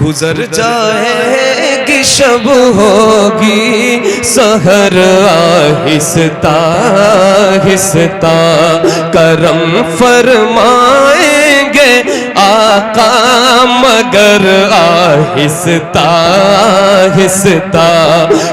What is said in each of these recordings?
गुजर जाएगी शब होगी सहर आहिस्ता आहिस्ता करम फरमाएंगे आका मगर आहिस्ता आहिस्ता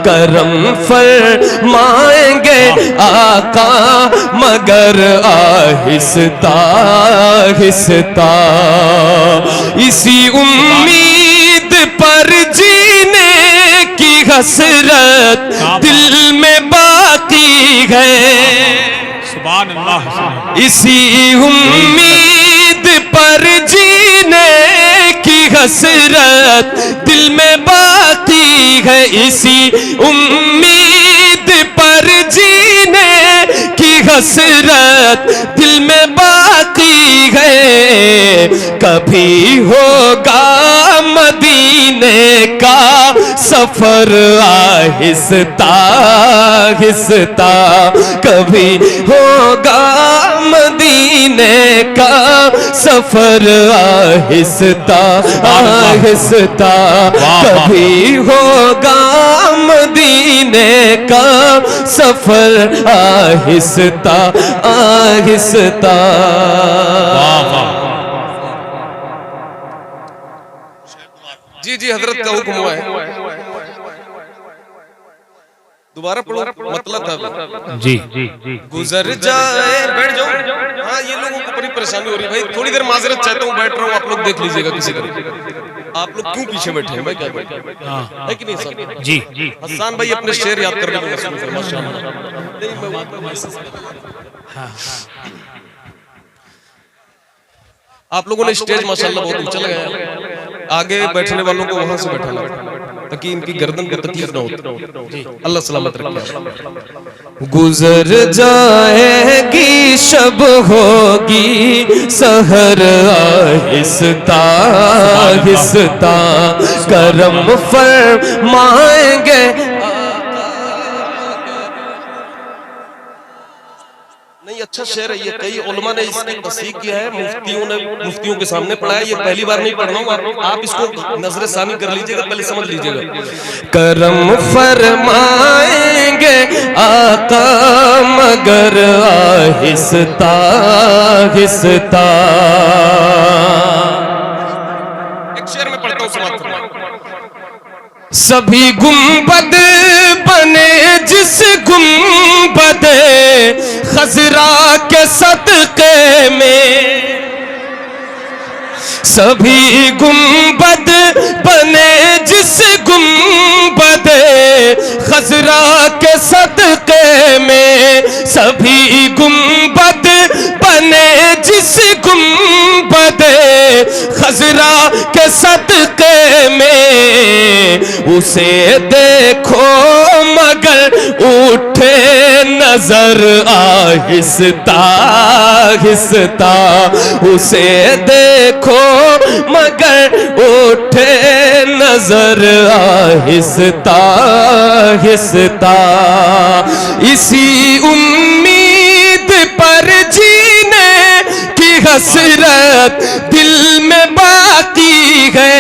करम फरमाएंगे आका मगर आहिस्ता आहिस्ता इसी उम्मीद पर जीने की हसरत दिल में बाकी है। सुभान अल्लाह। इसी उम्मीद पर जीने की हसरत दिल में बाकी है। इसी उम्मीद पर जीने की हसरत दिल में बाकी है। कभी होगा मदीने का सफर आहिस्ता आहिस्ता कभी होगा मदीने का सफर आहिस्ता आहिस्ता कभी होगा मदीने का सफर आहिस्ता आहिस्ता। जी जी हजरत का हुक्म हुआ है। दोबारा पढ़ो मतलब था जी जी जी। गुजर जाए बैठ जाओ। हाँ ये लोगों को बड़ी परेशानी हो रही है भाई, थोड़ी देर माजरत चाहता हूँ, बैठ रहा हूँ, आप लोग देख लीजिएगा किसी का। आप लोग क्यों पीछे बैठे हैं, मैं क्या बैठा है कि नहीं सर? जी जी। हसन भाई अपने शेर याद करने को माशाल्लाह। आप लोगों ने स्टेज माशाल्लाह बहुत ऊंचा लगाया, आगे बैठने वालों को वहां से बैठाना ताकि इनकी गर्दन को तकलीफ ना हो। अल्लाह सलामत रखे। गुजर जाएगी शब होगी सहर आहिस्ता आहिस्ता करम फरमाएंगे। नहीं अच्छा शेर है ये, कई उलमा ने इसकी तस्दीक किया है, मुफ्तियों के सामने पढ़ा है। ये पहली बार नहीं पढ़ रहा हूँ, आप इसको नजर सानी कर लीजिएगा, पहले समझ लीजिएगा। करम फरमाएंगे आका मगर आहिस्ता आहिस्ता। एक शेर में पढ़ता हूँ, समाप्त फरमाएं। सभी गुंबद बने जिस गुंबद खजरा के सदके में, सभी गुंबद बने जिस गुंबद खजरा के सदके में, सभी गुंबद बने जिस गुंबद खजरा के सदके में, उसे देखो मगर उठे नजर आहिस्ता आहिस्ता, उसे देखो मगर उठे नजर आहिस्ता आहिस्ता। इसी उम्मीद पर जीने की हसरत दिल में बाकी है।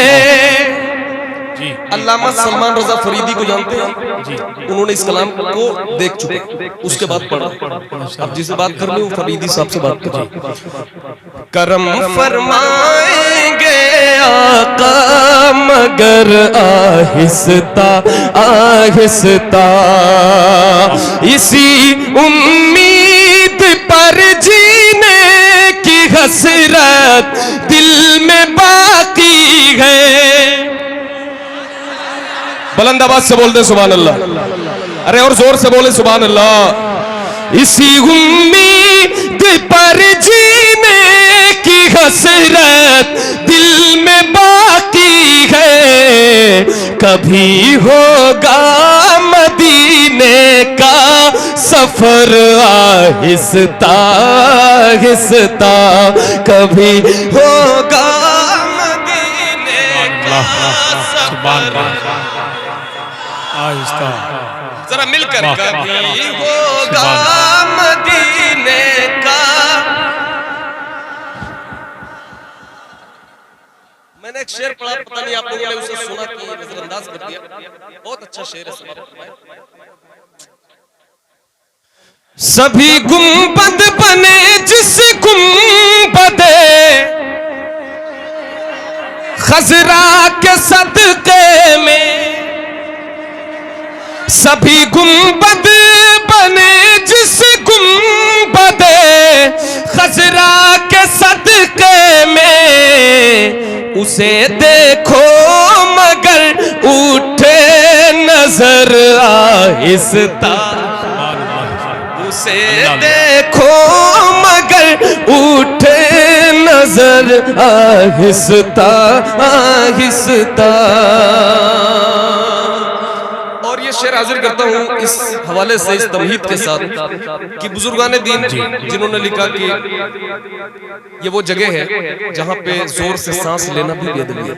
अल्लामा सलमान रजा फरीदी को जानते हैं जी, उन्होंने इस कलाम को देख चुके, उसके बाद पढ़ा। अब जिसे बात कर रहे हो फरीदी साहब से बात करो। करम फरमाएंगे आका मगर आहिस्ता आहिस्ता, इसी उम्मीद पर जीने की हसरत दिल में बाकी है। बुलंद आवाज से बोल दे सुभान अल्लाह। अरे और जोर से बोले सुभान अल्लाह। इसी उम्मीद पर जीने की हसरत दिल में बाकी है। कभी होगा मदीने का सफर आहिस्ता आहिस्ता, कभी होगा मदीने का सफर आहिस्ता। जरा मिलकर कभी होगा मदीने का। मैंने एक एक शेर पढ़ा, पता नहीं आप लोगों ने उसे सुना कि नजरअंदाज कर दिया। बहुत अच्छा शेर है। सभी गुंबद बने जिस गुंबदे खजरा के सदके में, सभी गुंबद बने जिस गुंबदे खजरा के सदके में, उसे देखो मगर उठे नजर आहिस्ता, उसे देखो मगर उठे नजर आहिस्ता आहिस्ता। और ये शेर हाजिर करता हूँ इस हवाले से, इस तमहीद के साथ कि बुजुर्गान दीन जिन्होंने लिखा कि ये वो जगह है जहाँ पे जोर से सांस लेना भी बेदबी है,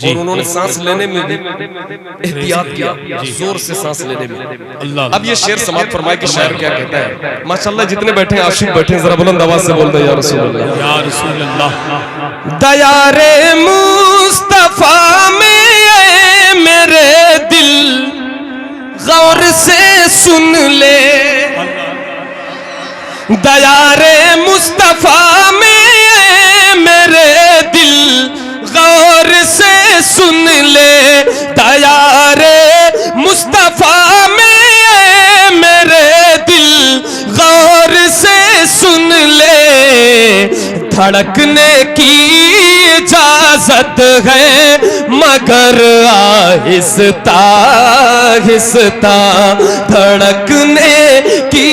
और उन्होंने सांस लेने में भी एहतियात किया, जोर से सांस लेने में। अब ये शेर समाप्त फरमाए कि शायर क्या कहता है। माशाल्लाह जितने बैठे हैं आशिक बैठे हैं, जरा बुलंद आवाज से बोल दे या रसूल अल्लाह, या रसूल अल्लाह। दयारे मुस्तफा में मेरे दिल गौर से सुन ले, दयारे मुस्तफा में मेरे दिल गौर से सुन ले, दयारे मुस्तफा में मेरे दिल गौर से सुन ले, धड़कने की इजाजत है मगर आहिस्ता आहिस्ता, धड़कने की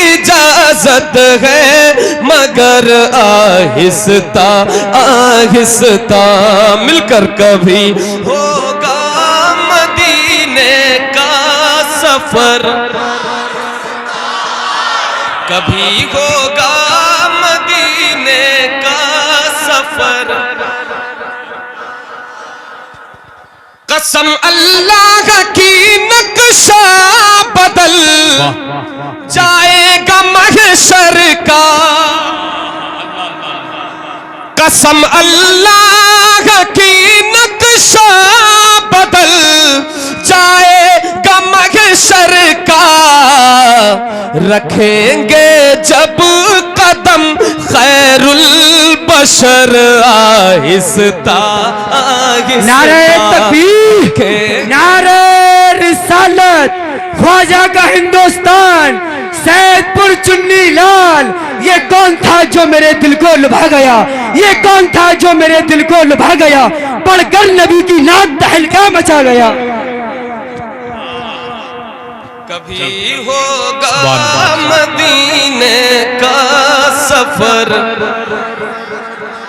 इजाजत है मगर आहिस्ता आहिस्ता। मिलकर कभी होगा मदीने का सफर, कभी होगा मदीने का सफर, कसम अल्लाह की नक्शा बदल जाएगा महशर का, कसम अल्लाह की नक्शा बदल जाएगा महशर का, रखेंगे जब कदम खैरुल बशर आहिस्ता आहिस्ता। नारे तकबीर, नारे रिसालत, ख्वाजा का हिंदुस्तान, सैदपुर चुन्नी लाल। ये कौन था जो मेरे दिल को लुभा गया, ये कौन था जो मेरे दिल को लुभा गया, पढ़कर नबी की नात तहलका मचा गया। कभी होगा मदीने का सफर।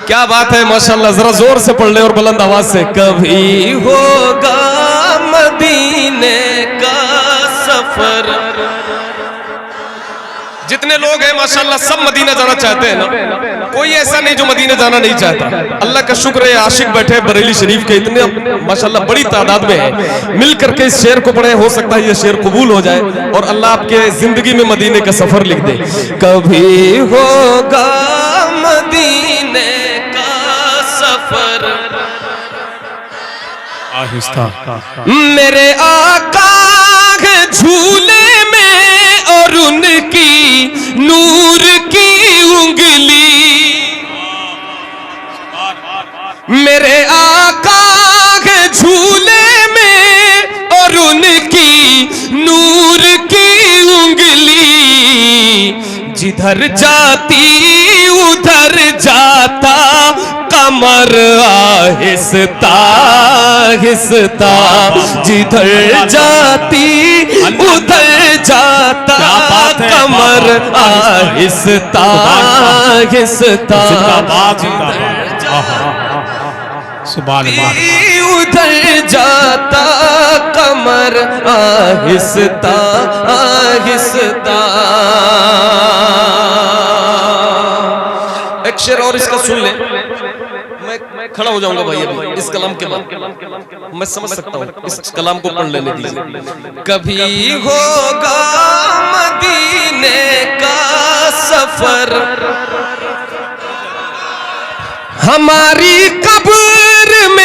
क्या बात है माशाल्लाह, जरा जोर से पढ़ ले और बुलंद आवाज से। कभी होगा मदीने का सफर। जितने लोग हैं माशाल्लाह सब मदीना जाना चाहते हैं ना, कोई ऐसा नहीं जो मदीना जाना नहीं चाहता। अल्लाह का शुक्र है आशिक बैठे बरेली शरीफ के इतने माशाल्लाह बड़ी तादाद में है। मिल करके इस शेर को पढ़े, हो सकता है ये शेर कबूल हो जाए और अल्लाह आपके जिंदगी में मदीने का सफर लिख दे। कभी होगा मदीने का सफर, आहिस्ता। मेरे आका है झूले में और उनकी नूर की उंगली, मेरे आका है झूले में और उनकी नूर की उंगली, जिधर जाती उधर जाता कमर आहिस्ता आहिस्ता, जिधर जाती उधर जाता कमर आहिस्ता आहिस्ता, सुभान अल्लाह। उधर जाता कमर आहिस्ता आहिस्ता। एक शेर और इसका सुन ले, मैं खड़ा हो जाऊंगा भाई अभी इस कलाम के बाद, मैं समझ सकता हूँ, इस कलाम को पढ़ लेने दीजिए। कभी होगा मदीने का सफर, हमारी कब्र में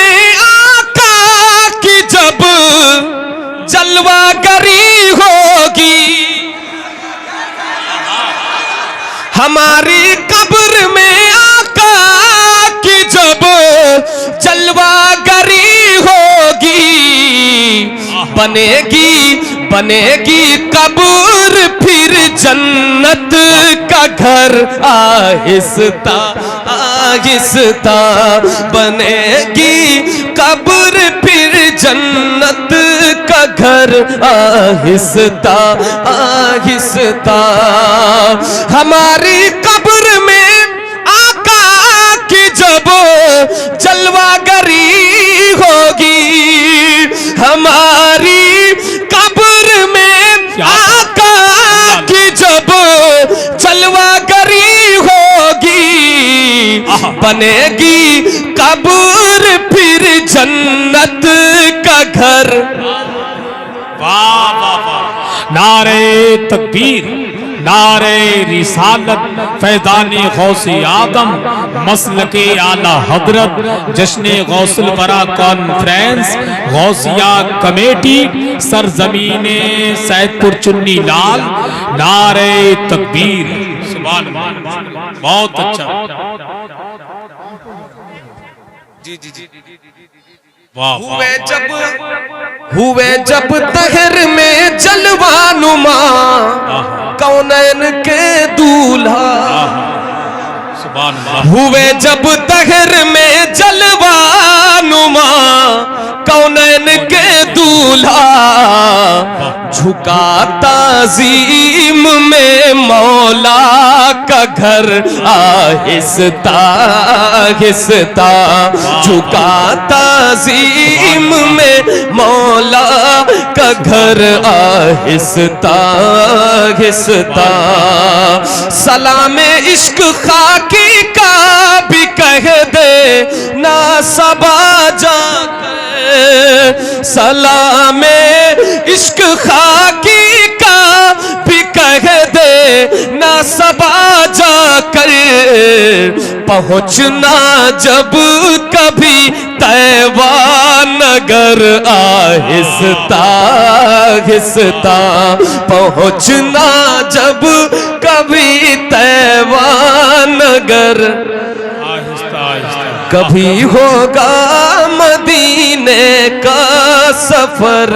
हमारी कब्र में आका की जब जलवागरी होगी, बनेगी कब्र फिर जन्नत का घर आहिस्ता आहिस्ता बनेगी कब्र फिर जन्नत का घर आहिस्ता आहिस्ता। हमारी कब्र में आका की जब जलवागरी होगी, हमारी कब्र में आका की जब जलवागरी होगी, बनेगी कब्र फिर जन्नत का घर। वाह वाह वाह। नारे तकबीर, नारे रिसालत, फैज़ाने गौसे आदम, मसलके आला हजरत, जश्ने गौसुल वरा कॉन्फ्रेंस, गौसिया कमेटी, सरजमीने सैदपुर चुन्नी लाल। नारे तकबीर, सुभान अल्लाह, बहुत अच्छा। जी जी जी। हुए जब तहर में जलवानुमा कौनैन के दूल्हा, सुभान अल्लाह। हुए जब तहर में जलवानुमा कौनैन के दूल्हा, झुका ताज़ीम में मौला का घर आहिस्ता आहिस्ता, झुका ताज़ीम में मौला का घर आहिस्ता आहिस्ता। सलामे इश्क खाकी का भी कह दे ना सबा जाकर, सलामे इश्क खाकी का भी कह दे ना सबा जाकर, पहुँचना जब कभी तैवा नगर आहिस्ता आहिस्ता, पहुँचना जब कभी तैवा नगर आहिस्ता आहिस्ता। कभी होगा मदीने का सफर।